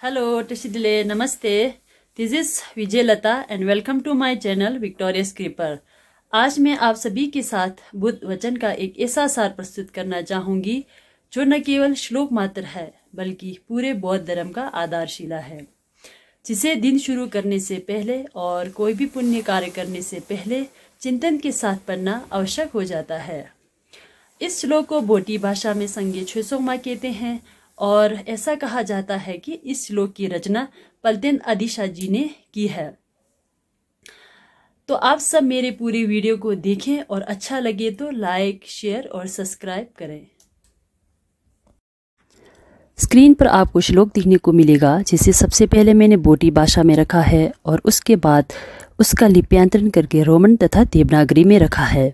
Hello, Tishidile, Namaste. This is Vijay Lata and welcome to my channel Victorious Creeper. आज मैं आप सभी के साथ बुद्ध वचन का एक ऐसा सार प्रस्तुत करना चाहूँगी जो न केवल श्लोक मात्र है बल्कि पूरे बौद्ध धर्म का आधारशिला है, जिसे दिन शुरू करने से पहले और कोई भी पुण्य कार्य करने से पहले चिंतन के साथ पढ़ना आवश्यक हो जाता है। इस श्लोक को बोटी भाषा में संज्ञे छुसोमा कहते हैं और ऐसा कहा जाता है कि इस श्लोक की रचना पलतेन आदिशा जी ने की है। तो आप सब मेरे पूरी वीडियो को देखें और अच्छा लगे तो लाइक, शेयर और सब्सक्राइब करें। स्क्रीन पर आपको श्लोक देखने को मिलेगा, जिसे सबसे पहले मैंने बोटी भाषा में रखा है और उसके बाद उसका लिप्यांतरण करके रोमन तथा देवनागरी में रखा है।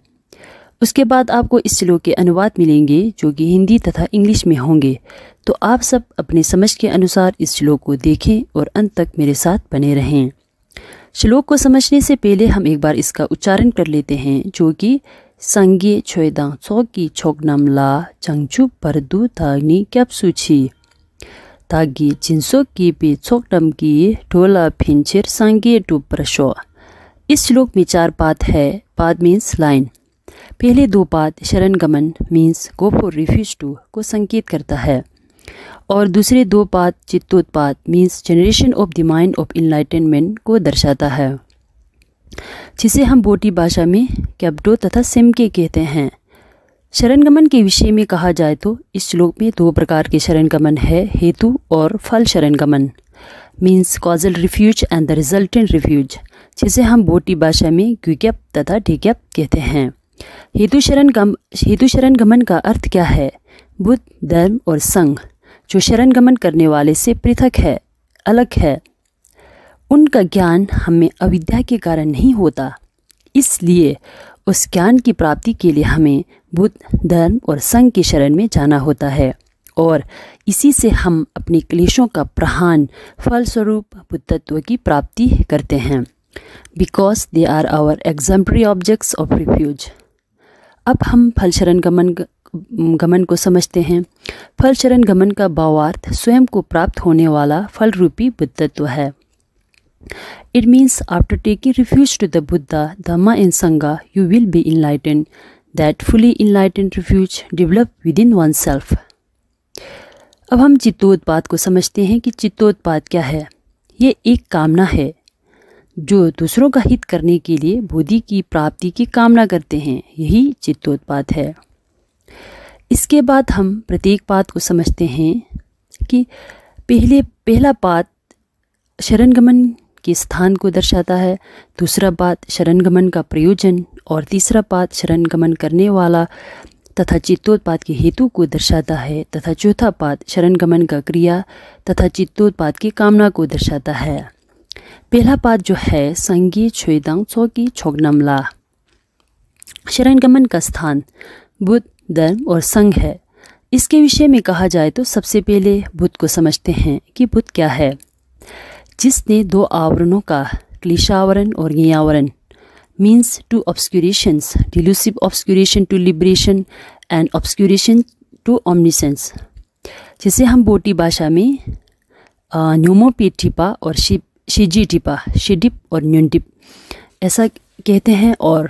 उसके बाद आपको इस श्लोक के अनुवाद मिलेंगे जो कि हिंदी तथा इंग्लिश में होंगे। तो आप सब अपनी समझ के अनुसार इस श्लोक को देखें और अंत तक मेरे साथ बने रहें। श्लोक को समझने से पहले हम एक बार इसका उच्चारण कर लेते हैं, जो कि संगे छोयदा चौकी छोकनम ला चंगचु परदू ताग्नि कैप्सुची तागी जिनसो की पे छोकनम की ढोला फिंचर संगे टू प्रशो। इस श्लोक में 4 पाद है। पाद मीन्स लाइन। पहले 2 पाद शरणगमन means go for refuge to को संकेत करता है और दूसरे 2 पाद चित्तोत्पाद means generation of the mind of enlightenment को दर्शाता है, जिसे हम बोटी भाषा में कैब्डो तथा सिमके कहते हैं। शरणगमन के विषय में कहा जाए तो इस श्लोक में 2 प्रकार के शरणगमन है, हेतु और फल शरणगमन means causal refuge and the resultant refuge, जिसे हम बोटी भाषा में ग्विगैप तथा ढिगैप कहते हैं। हेतु शरणगमन का अर्थ क्या है? बुद्ध, धर्म और संघ जो शरणगमन करने वाले से पृथक है, अलग है, उनका ज्ञान हमें अविद्या के कारण नहीं होता। इसलिए उस ज्ञान की प्राप्ति के लिए हमें बुद्ध, धर्म और संघ की शरण में जाना होता है और इसी से हम अपने क्लेशों का प्रहान फलस्वरूप बुद्धत्व की प्राप्ति करते हैं। Because they are our exemplary objects of refuge. अब हम फल शरण गमन को समझते हैं। फल शरण गमन का भावार्थ स्वयं को प्राप्त होने वाला फल रूपी बुद्धत्व है। It means after taking refuge to the Buddha, Dhamma and Sangha you will be enlightened. That fully enlightened refuge develop within oneself. अब हम चित्तोत्पाद को समझते हैं कि चित्तोत्पाद क्या है। ये एक कामना है जो दूसरों का हित करने के लिए बोधि की प्राप्ति की कामना करते हैं, यही चित्तोत्पाद है। इसके बाद हम प्रत्येक पाद को समझते हैं कि पहला पाद शरणगमन के स्थान को दर्शाता है, दूसरा पाद शरणगमन का प्रयोजन और तीसरा पाद शरणगमन करने वाला तथा चित्तोत्पाद के हेतु को दर्शाता है तथा चौथा पाद शरणगमन का क्रिया तथा चित्तोत्पाद की कामना को दर्शाता है। पहला पाद जो है संगे छोयदांग चौकी छोगनमला, शरणगमन का स्थान बुद्ध, धर्म और संघ है। इसके विषय में कहा जाए तो सबसे पहले बुद्ध को समझते हैं कि बुद्ध क्या है, जिसने 2 आवरणों का क्लेशावरण और ज्ञावरण means 2 obscurations, delusive obscuration to liberation and obscuration to omniscience, जिसे हम बोटी भाषा में न्यूमोपेटिपा और शिजिटिपा, शिडिप और न्यूनटिप ऐसा कहते हैं। और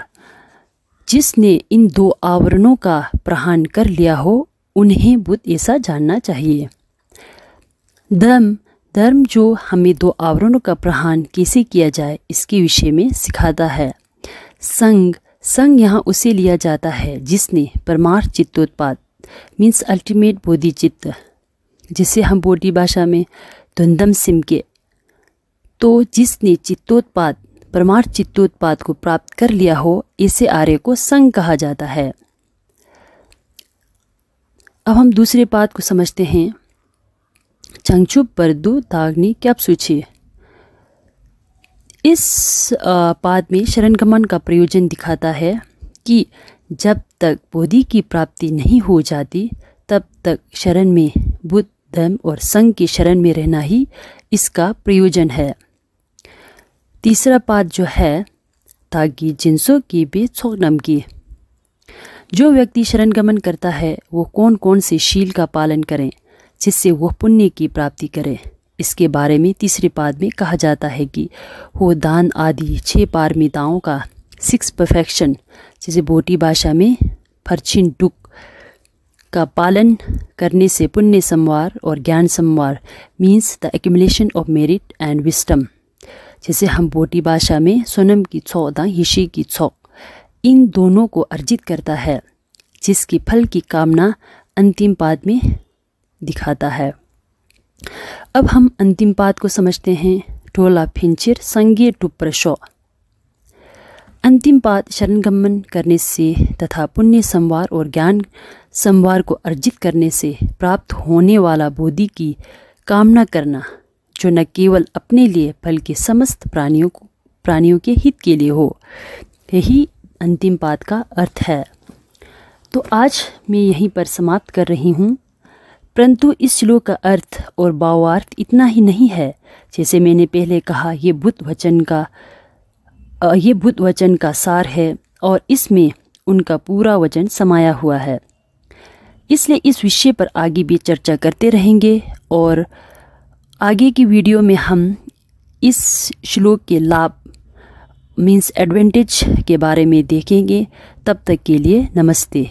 जिसने इन 2 आवरणों का प्रहान कर लिया हो उन्हें बुद्ध ऐसा जानना चाहिए। धर्म जो हमें 2 आवरणों का प्रहान कैसे किया जाए इसके विषय में सिखाता है। संघ यहाँ उसे लिया जाता है जिसने परमार्थ चित्तोत्पाद मीन्स अल्टीमेट बोधि चित्त, जिसे हम बोटी भाषा में द्वंद्वम सिमके, तो जिसने चित्तोत्पाद परमार्थ चित्तोत्पाद को प्राप्त कर लिया हो, इसे आर्य को संघ कहा जाता है। अब हम दूसरे पाद को समझते हैं। चंगचु परदू ताग्नि कैप्सुची। इस पाद में शरणगमन का प्रयोजन दिखाता है कि जब तक बोधि की प्राप्ति नहीं हो जाती तब तक शरण में बुद्ध, धर्म और संघ की शरण में रहना ही इसका प्रयोजन है। तीसरा पाद जो है तागी जिनसो की बे छोकनम की। जो व्यक्ति शरणगमन करता है वो कौन कौन से शील का पालन करें जिससे वह पुण्य की प्राप्ति करे। इसके बारे में तीसरे पाद में कहा जाता है कि वो दान आदि 6 पारमिताओं का 6 परफेक्शन, जैसे बोटी भाषा में फर्चिन डुक का पालन करने से पुण्य संवार और ज्ञान संवार means the accumulation of merit and wisdom. जैसे हम बोटी भाषा में सोनम की छो दा हिशी की छो, इन दोनों को अर्जित करता है, जिसकी फल की कामना अंतिम पाद में दिखाता है। अब हम अंतिम पाद को समझते हैं। टोला फिंचिर संगे टुप्रशो। अंतिम पाद शरणगमन करने से तथा पुण्य संवार और ज्ञान संवार को अर्जित करने से प्राप्त होने वाला बोधि की कामना करना, जो न केवल अपने लिए बल्कि समस्त प्राणियों के हित के लिए हो, यही अंतिम पाद का अर्थ है। तो आज मैं यहीं पर समाप्त कर रही हूँ, परंतु इस श्लोक का अर्थ और भावार्थ इतना ही नहीं है। जैसे मैंने पहले कहा, ये बुद्ध वचन का सार है और इसमें उनका पूरा वचन समाया हुआ है। इसलिए इस विषय पर आगे भी चर्चा करते रहेंगे और आगे की वीडियो में हम इस श्लोक के लाभ मीन्स एडवांटेज के बारे में देखेंगे। तब तक के लिए नमस्ते।